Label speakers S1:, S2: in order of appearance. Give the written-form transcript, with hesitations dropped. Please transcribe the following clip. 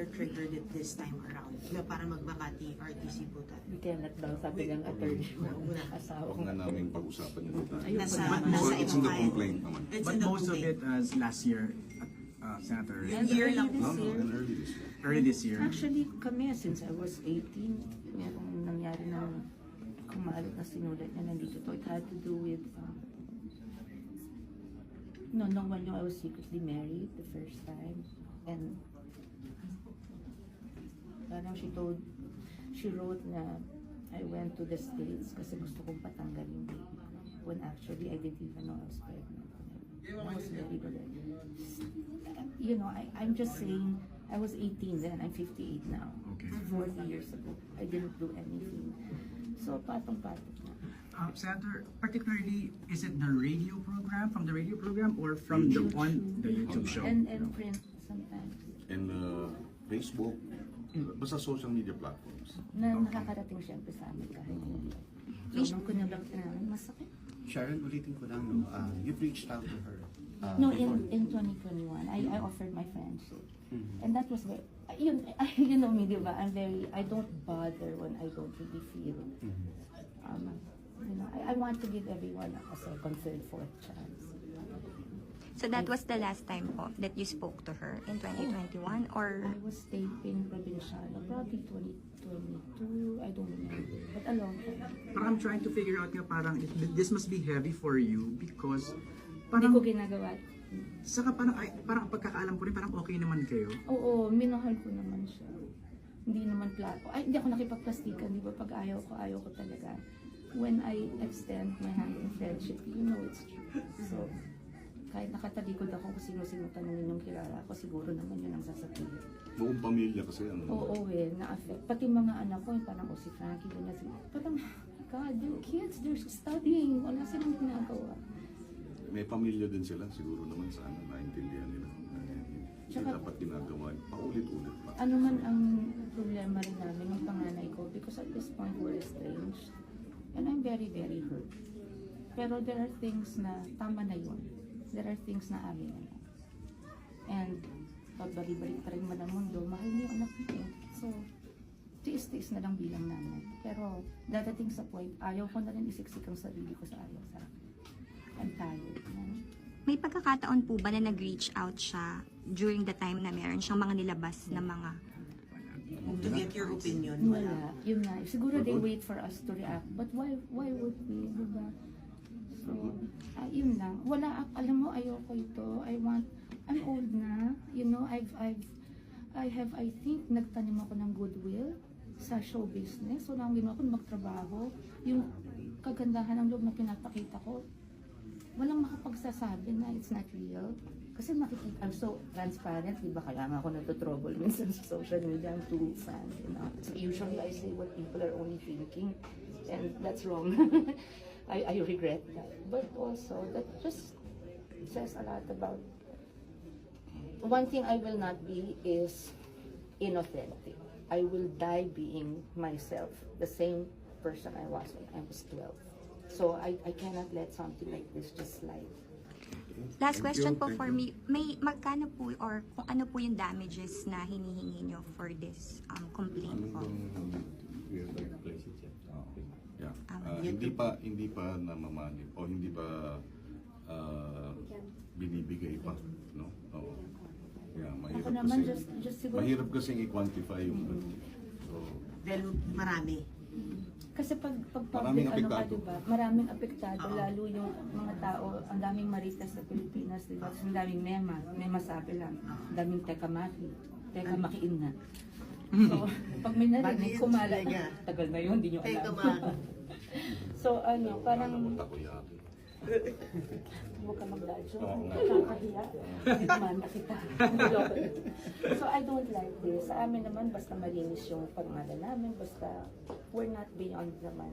S1: particular triggered it this time around na para magbakati RTC po tayo?
S2: We cannot daw, sabi ng attorney mo, asawa
S3: Huwag
S2: ko.
S3: na namin pag-usapan yung detalye.
S2: Ayun,
S1: Nasa
S3: Well, it's in the
S1: file.
S3: complaint naman.
S1: It's
S4: But
S1: in the
S4: most of
S1: complaint.
S4: it as last year, Senator.
S1: And year lang
S2: This
S3: No,
S2: year.
S3: and early this year.
S4: Early this year.
S2: Actually, kami, since I was 18, merong nangyari na kumalat na sinulat niya nandito to. It had to do with, no, when I was secretly married the first time. And parang she wrote na I went to the States kasi gusto kong patanggal yung baby. When actually, I didn't even know I was pregnant. I was very good. You know, I'm just saying, I was 18 then, I'm 58 now.
S4: Okay.
S2: 40 years ago, I didn't do anything. So, patong-patong na.
S4: Senator, particularly, is it the radio program, from the radio program, or from the YouTube show?
S2: And print sometimes.
S3: And Facebook, basta social media platforms.
S2: Na nakakarating siyempre sa amin kahit hindi. So, nung kunulog na namin, masakit.
S5: Sharon, ulitin ko lang, no? You've reached out to her.
S2: No,
S5: before.
S2: in 2021, I offered my friendship.
S5: Mhm.
S2: And that was very, you know me, di ba? I don't bother when I don't really feel. You know, I want to give everyone a second, third, fourth chance.
S6: So that was the last time po that you spoke to her in 2021 or
S2: I was taping Provinciano, probably 2022, I don't remember, but a long time.
S4: Parang I'm trying to figure out nga parang this must be heavy for you because
S2: Hindi ko
S4: parang
S2: ginagawa.
S4: saka parang pagkakaalam ko rin parang okay naman kayo.
S2: Oo, minahal ko naman siya. Hindi naman hindi ako nakipagplastikan, di ba? Pag ayaw ko talaga. When I extend my hand in friendship, you know it's true. So, kahit nakatalikod ako kung sino-sino tanongin yung kilala ko, siguro naman yun ang sasabihin.
S3: Buong pamilya kasi ano.
S2: Oo, na-affect. Pati mga anak ko, yung parang si Frankie, wala sila. Parang, God, they're kids, they're studying. Wala silang ginagawa.
S3: May pamilya din sila, siguro naman sana naintindihan nila. Hindi
S2: Tsaka-
S3: dapat ginagawa. Paulit-ulit pa.
S2: Ano man ang problema rin namin ng panganay ko, because at this point we're estranged. And I'm very, very hurt. Pero there are things na tama na yun. There are things na amin na. And pagbalik-balik pa rin man ang mundo, mahal niyo anak niyo. So, tiis-tiis na lang bilang namin. Pero dadating sa point, ayaw ko na rin isiksik ang sarili ko sa ayaw sa akin. I'm tired. No?
S6: may pagkakataon po ba na nag-reach out siya during the time na meron siyang mga nilabas na mga
S1: To get your opinion,
S2: Wala. Yun nga. Siguro they wait for us to react. But why would we? Diba? So, yun lang. Wala. Alam mo, ayoko ito. I'm old na. You know, I think, nagtanim ako ng goodwill sa show business. So, nang ginawa ko, magtrabaho. Yung kagandahan ng loob na pinapakita ko, walang makapagsasabi na it's not real. Kasi makikita, I'm so transparent, di ba? Kaya nga ako natotrouble minsan sa social media, I'm too fan, you know. So usually I say what people are only thinking, and that's wrong. I regret that. But also, that just says a lot about, one thing I will not be is inauthentic. I will die being myself, the same person I was when I was 12. So I cannot let something like this just slide.
S6: last
S3: Thank
S6: question
S3: you,
S6: po
S3: thank
S6: for
S3: you.
S6: me, may magkano po or kung ano po yung damages na hinihingi nyo for this complaint
S3: Ano
S6: po?
S3: Yeah.
S6: Yun
S3: Hindi pa namamanip o hindi pa binibigay pa, no? Oo. Yeah, mahirap
S2: Ako naman,
S3: kasi.
S2: just siguro,
S3: Mahirap kasing i-quantify yung budget. So,
S1: dahil marami.
S2: kasi pag
S3: Maraming
S2: public, ano ka,
S3: apektado.
S2: diba? Maraming apektado,
S1: Oo.
S2: lalo yung mga tao, ang daming maritas sa Pilipinas, diba? Ang daming mema sabi lang, ang daming teka makiin na. So, pag may narinig,
S1: Bakit?
S2: kumalat,
S1: Teka.
S2: tagal na yun, hindi nyo
S1: Teka,
S2: alam.
S1: ma.
S2: So, ano, parang,
S3: takoyaki.
S2: huwag ka magdadyo.
S3: Oo nga.
S2: Nakakahiya. Naman na kita. So I don't like this. Sa amin naman, basta malinis yung pangalan namin. Basta we're not beyond naman